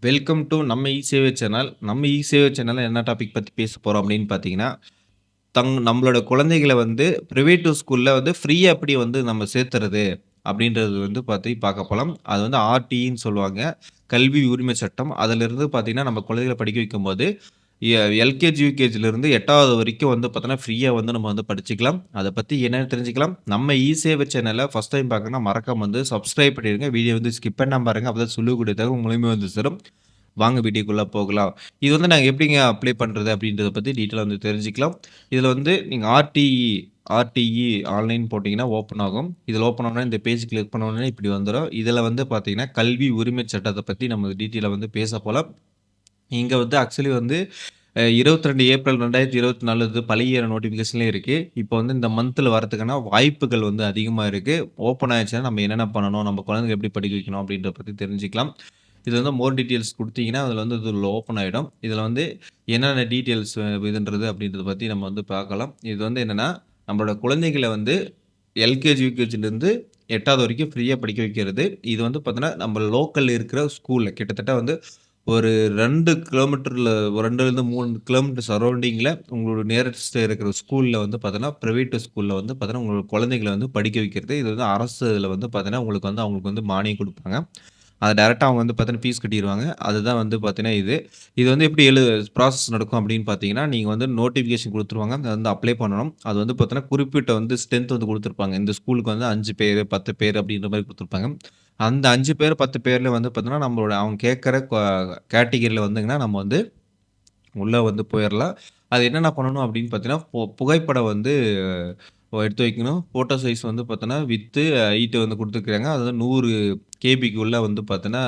Welcome to நம்ம இ-சேவை channel. நம்ம இ-சேவை சேனல்ல என்ன டாபிக் பத்தி பேச போறோம் அப்படின்னு பார்த்தீங்கன்னா, நம்மளோட குழந்தைகள வந்து பிரைவேட் ஸ்கூல்ல வந்து ஃப்ரீயா எப்படி வந்து நம்ம சேர்த்துறது அப்படின்றது வந்து பார்க்க போலாம். அது வந்து ஆர்டிஇன்னு சொல்லுவாங்க. கல்வி உரிமை சட்டம். அதிலிருந்து பார்த்தீங்கன்னா, நம்ம குழந்தைகள படிக்க வைக்கும்போது, எல்கேஜி, யுகேஜிலிருந்து 8வது வரைக்கும் வந்து பார்த்தோன்னா, ஃப்ரீயா வந்து நம்ம வந்து படிச்சுக்கலாம். அத பத்தி என்னன்னு தெரிஞ்சுக்கலாம். நம்ம இ-சேவை சேனல ஃபர்ஸ்ட் டைம் பார்க்கணும்னா மறக்காம வந்து சப்ஸ்கிரைப் பண்ணிடுங்க. வீடியோ வந்து ஸ்கிப் பண்ணாம பாருங்க. அப்பதான் சொல்லக்கூடிய தகவல் முழுமையா வந்து சேரும். வாங்க வீடியோக்குள்ள போகலாம். இது வந்து நாங்க எப்படிங்க அப்ளை பண்றது அப்படின்றத பத்தி டீட்டெயிலா வந்து தெரிஞ்சுக்கலாம். இதுல வந்து நீங்க ஆர்டிஇ ஆன்லைன் போட்டீங்கன்னா ஓப்பன் ஆகும். இதுல ஓப்பன் ஆனோனே இந்த பேஜ் கிளிக் பண்ண உடனே இப்படி வந்துரும். இதுல வந்து பார்த்தீங்கன்னா, கல்வி உரிமை சட்டத்த பத்தி நம்ம டீட்டெயிலா வந்து பேச போலாம். இங்க வந்து ஆக்சுவலி வந்து 22 ஏப்ரல் 2024 இது பழைய நோட்டிஃபிகேஷன்லயே இருக்கு. இப்போ வந்து இந்த மந்த்ல வரதுக்கான வாய்ப்புகள் வந்து அதிகமா இருக்கு. ஓப்பன் ஆயிருச்சுன்னா நம்ம என்னென்ன பண்ணணும்? நம்ம குழந்தைகள எப்படி படிக்க வைக்கணும்? அப்படின்றத பத்தி தெரிஞ்சுக்கலாம். இது வந்து மோர் டீட்டெயில்ஸ் குடுத்தீங்கன்னா, அதில வந்து இது ஓப்பன் ஆயிடும். இதில வந்து என்னென்ன டீட்டெயில்ஸ் இதுன்றது அப்படின்றத பத்தி நம்ம வந்து பார்க்கலாம். இது வந்து என்னன்னா, நம்மளோட குழந்தைகள வந்து எல்கேஜி, யுகேஜிலருந்து 8வது வரைக்கும் ஃப்ரீயா படிக்க வைக்கிறது. இது வந்து பார்த்தீங்கன்னா, நம்ம லோக்கல்ல இருக்கிற ஸ்கூல்ல கிட்டத்தட்ட வந்து ஒரு 2 கிலோமீட்டர்ல 2லிருந்து 3 கிலோமீட்டர் சரவுண்டிங்ல உங்களோட நியரஸ்ட் இருக்கிற ஸ்கூல்ல வந்து பார்த்தீங்கன்னா, பிரைவேட் ஸ்கூல்ல வந்து பார்த்தீங்கன்னா, உங்களோட குழந்தைகள வந்து படிக்க வைக்கிறது. இது வந்து அரசு இதுல வந்து பார்த்தீங்கன்னா, உங்களுக்கு வந்து அவங்களுக்கு வந்து மானியம் குடுப்பாங்க. அத டைரக்ட்டா அவங்க வந்து பார்த்தீங்கன்னா, ஃபீஸ் கட்டிருவாங்க. அதுதான் வந்து பார்த்தீங்கன்னா இது. இது வந்து எப்படி ப்ராசஸ் நடக்கும் அப்படின்னு பார்த்தீங்கன்னா, நீங்க வந்து நோட்டிஃபிகேஷன் குடுத்துருவாங்க. அத வந்து அப்ளை பண்ணணும். அது வந்து பார்த்தீங்கன்னா, குறிப்பிட்ட வந்து ஸ்ட்ரென்த் வந்து குடுத்துருப்பாங்க. இந்த ஸ்கூலுக்கு வந்து 5 பேரு, 10 பேரு அப்படின்ற மாரி குடுத்துருப்பாங்க. அந்த 5 பேர், 10 பேர்ல வந்து பார்த்தீங்கன்னா, நம்மளோட அவங்க கேட்கற கேட்டகரில வந்துங்கன்னா, நம்ம வந்து உள்ள வந்து போயிரலாம். அது என்னென்ன பண்ணணும் அப்படின்னு பார்த்தீங்கன்னா, புகைப்படம் வந்து எடுத்து வைக்கணும். ஃபோட்டோ சைஸ் வந்து பார்த்தோன்னா, வித்து ஹைட் வந்து குடுத்துருக்காங்க. அது வந்து 100 கேபிக்குள்ள வந்து பார்த்தோன்னா,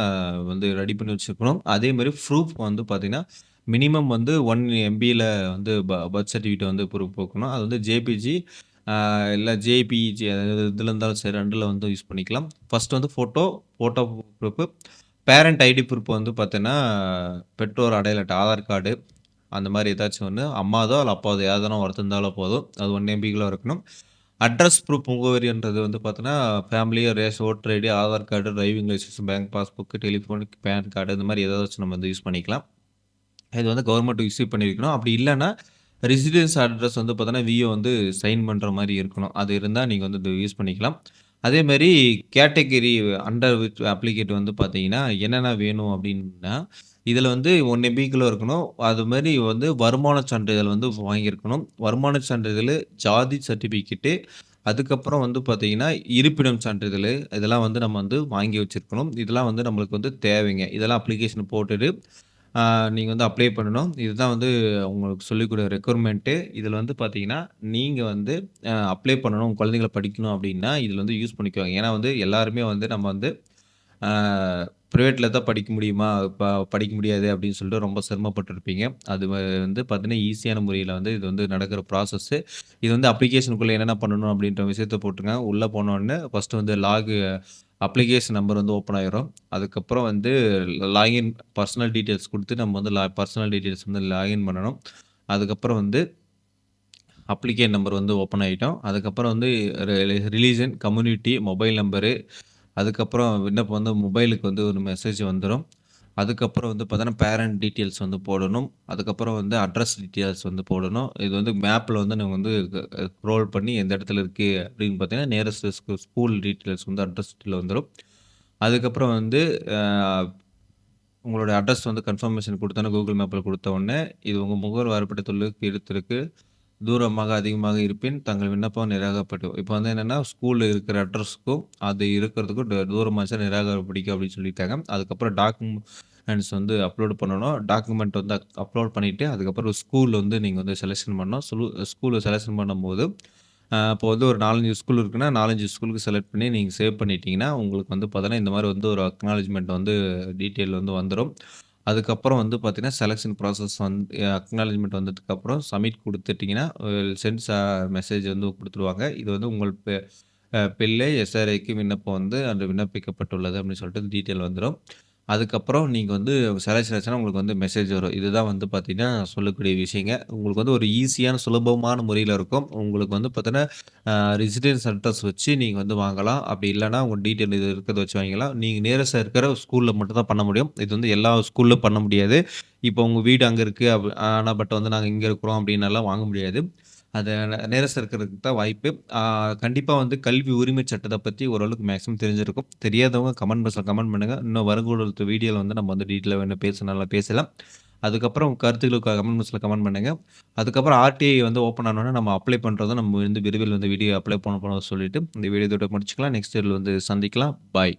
வந்து ரெடி பண்ணி வச்சுருக்கணும். அதேமாரி ப்ரூஃப் வந்து பார்த்தீங்கன்னா, மினிமம் வந்து 1 எம்பில வந்து பர்த் சர்டிஃபிகேட் வந்து ப்ரூஃப் இருக்கணும். அது வந்து ஜேபிஜி இல்ல ஜேபிஇஜி எதுல இருந்தாலும் சரி 2ல வந்து யூஸ் பண்ணிக்கலாம். ஃபர்ஸ்ட் வந்து photo proof. Parent ID proof வந்து பார்த்தீங்கன்னா, பெற்றோர் அடையாள அட்டை, ஆதார் கார்டு அந்த மாரி ஏதாச்சும் ஒண்ணு. அம்மாதோ இல்ல அப்பாதோ யாருதானா ஒருத்தர் இருந்தாலும் போதும். அது 1 எம்பிக்குள்ள இருக்கணும். அட்ரஸ் ப்ரூஃப் முகவரின்றது வந்து பார்த்தீங்கன்னா, family, voter ID, Aadhaar card, driving licence, bank passbook, telephonic, PAN card இந்த மாரி ஏதாச்சும் நம்ம வந்து யூஸ் பண்ணிக்கலாம். இது வந்து கவர்மெண்ட் இஷ்யூ பண்ணியிருக்கணும். அப்படி இல்லன்னா, ரெசிடென்ஸ் அட்ரஸ் வந்து பார்த்தீங்கன்னா, விஏஓ வந்து சைன் பண்ற மாரி இருக்கணும். அது இருந்தா நீங்க வந்து இது யூஸ் பண்ணிக்கலாம். அதேமாரி கேட்டகரி அண்டர் விச் அப்ளிகேட் வந்து பார்த்தீங்கன்னா, என்னென்ன வேணும் அப்டின்னா, இதில வந்து 1 எம்பிக்குள்ள இருக்கணும். அது மாரி வந்து வருமான சான்றிதழ் வந்து வாங்கியிருக்கணும். வருமான சான்றிதழ், ஜாதி சர்டிஃபிகேட்டு, அதுக்கப்புறம் வந்து பார்த்தீங்கன்னா, இருப்பிடம் சான்றிதழ் இதெல்லாம் வந்து நம்ம வந்து வாங்கி வச்சிருக்கணும். இதெல்லாம் வந்து நம்மளுக்கு வந்து தேவைங்க. இதெல்லாம் அப்ளிகேஷன் போட்டுட்டு ஆ நீங்க வந்து அப்ளை பண்ணணும். இதுதான் வந்து உங்களுக்கு சொல்லிக்கூடிய ரெக்யர்மென்ட்டு. இதில வந்து பார்த்தீங்கன்னா, நீங்க வந்து அப்ளை பண்ணணும். உங்க குழந்தைகள படிக்கணும் அப்டின்னா, இதில வந்து யூஸ் பண்ணிக்கோங்க. ஏன்னா வந்து எல்லாருமே வந்து நம்ம வந்து ஆ பிரைவேட்ல தான் படிக்க முடியுமா? படிக்க முடியாது அப்டின்னு சொல்லிட்டு ரொம்ப சிரமப்பட்டுருப்பீங்க. அது வந்து பார்த்தீங்கன்னா, ஈஸியான முறையில வந்து இது வந்து நடக்கிற ப்ராசஸ்ஸு. இது வந்து அப்ளிகேஷனுக்குள்ள என்னென்ன பண்ணணும் அப்டின்ற விஷயத்த போட்டுருங்க. உள்ள போனோனே ஃபர்ஸ்ட்டு வந்து அப்ளிகேஷன் நம்பர் வந்து ஓப்பன் ஆயிரும். அதுக்கப்புறம் வந்து லாகின் பர்சனல் டீட்டெயில்ஸ் குடுத்து நம்ம வந்து பர்சனல் டீட்டெயில்ஸ் வந்து லாகின் பண்ணணும். அதுக்கப்புறம் வந்து அப்ளிகேஷன் நம்பர் வந்து ஓப்பன் ஆயிடும். அதுக்கப்புறம் வந்து ரிலிஜன், கம்யூனிட்டி, மொபைல் நம்பரு, அதுக்கப்புறம் விண்ணப்பம் வந்து மொபைலுக்கு வந்து ஒரு மெசேஜ் வந்துரும். அதுக்கப்புறம் வந்து பார்த்தீங்கன்னா, பேரண்ட் டீட்டெயில்ஸ் வந்து போடணும். அதுக்கப்புறம் வந்து அட்ரஸ் டீட்டெயில்ஸ் வந்து போடணும். இது வந்து மேப்ல வந்து நம்ம வந்து ஸ்க்ரோல் பண்ணி எந்த இடத்துல இருக்கு அப்படின்னு பார்த்தீங்கன்னா, நியரஸ்ட் ஸ்கூல் டீட்டெயில்ஸ் வந்து அட்ரஸ் டீட்டெயில் வந்துரும். அதுக்கப்புறம் வந்து அ உங்களோட அட்ரஸ் வந்து கன்ஃபர்மேஷன் குடுத்தோனே Google மேப்ல குடுத்த உடனே, இது உங்க முகவரி வரப்பட்டுள்ளதுக்கு இடத்திற்கு தூரமாக அதிகமாக இருப்பின், தங்கள் விண்ணப்பம் நிராகரிக்கப்பட்டு இப்ப வந்து என்னன்னா, ஸ்கூல் இருக்கிற அட்ரஸ்க்கும், அது இருக்கிறதுக்கும் தூரமாச்சுனா நிராகரிக்கப்படிக்கும் அப்படின்னு சொல்லிட்டாங்க. அதுக்கப்புறம் டாக்குமெண்ட்ஸ் வந்து அப்லோட் பண்ணணும். டாக்குமெண்ட் வந்து அப்லோட் பண்ணிட்டு, அதுக்கப்புறம் ஸ்கூல் வந்து நீங்க வந்து செலக்ஷன் பண்ணணும். ஸ்கூல செலக்ஷன் பண்ணும்போது, இப்போ வந்து ஒரு 4, 5 ஸ்கூல் இருக்குன்னா, 4, 5 ஸ்கூலுக்கு செலக்ட் பண்ணி நீங்க சேவ் பண்ணிட்டீங்கன்னா, உங்களுக்கு வந்து பார்த்தீங்கன்னா, இந்த மாரி வந்து ஒரு அக்னாலஜ்மென்ட் வந்து டீட்டெயில் வந்து வந்துரும். அதுக்கப்புறம் வந்து பார்த்தீங்கன்னா, செலக்ஷன் ப்ராசஸ் வந்து அக்னாலஜ்மென்ட் வந்ததுக்கப்புறம் சப்மிட் குடுத்துட்டீங்கன்னா, சென்ட் மெசேஜ் வந்து குடுத்துருவாங்க. இது வந்து உங்கள் பிள்ளை எஸ்ஆர்ஐக்கு விண்ணப்பம் வந்து அன்று விண்ணப்பிக்கப்பட்டுள்ளது அப்படின்னு சொல்லிட்டு டீட்டெயில் வந்துரும். அதுக்கப்புறம் நீங்க வந்து செலக்ஷன் ஆச்சுன்னா உங்களுக்கு வந்து மெசேஜ் வரும். இதுதான் வந்து பார்த்தீங்கன்னா, சொல்லக்கூடிய விஷயங்க. உங்களுக்கு வந்து ஒரு ஈஸியான, சுலபமான முறையில இருக்கும். உங்களுக்கு வந்து பார்த்தீங்கன்னா, அ ரெசிடென்ஸ் அட்ரஸ் வச்சு நீங்க வந்து வாங்கலாம். அப்படி இல்லன்னா, உங்க டீட்டெயில் இது இருக்கிறத வச்சு வாங்கிக்கலாம். நீங்க நியரஸ்ட்டா இருக்கிற ஸ்கூல்ல மட்டும் தான் பண்ண முடியும். இது வந்து எல்லா ஸ்கூல்லும் பண்ண முடியாது. இப்போ உங்க வீடு அங்க இருக்கு. ஆனா பட் வந்து நாங்க இங்க இருக்கிறோம் அப்படின்னலாம் வாங்க முடியாது. அது நியரஸ்ட்டா இருக்கிறதுக்கு தான் வாய்ப்பு. ஆ கண்டிப்பா வந்து கல்வி உரிமை சட்டத்த பத்தி ஓரளவுக்கு மேக்ஸிமம் தெரிஞ்சிருக்கும். தெரியாதவங்க கமெண்ட் பாக்ஸ்ல கமெண்ட் பண்ணுங்க. இன்னும் வருங்காலத்து வீடியோல வந்து நம்ம வந்து டீட்டெயிலா வேணா பேசணும்னாலும் பேசலாம். அதுக்கப்புறம் உங்க கருத்துக்களுக்கு கமெண்ட் பாக்ஸ்ல கமெண்ட் பண்ணுங்க. அதுக்கப்புறம் ஆர்டிஐ வந்து ஓப்பன் ஆனோனே நம்ம அப்ளை பண்றத நம்ம வந்து விரைவில் வந்து வீடியோ அப்ளை பண்ண போறோம் சொல்லிட்டு, இந்த வீடியோ இதோட முடிச்சுக்கலாம். நெக்ஸ்ட் இதில வந்து சந்திக்கலாம். பாய்.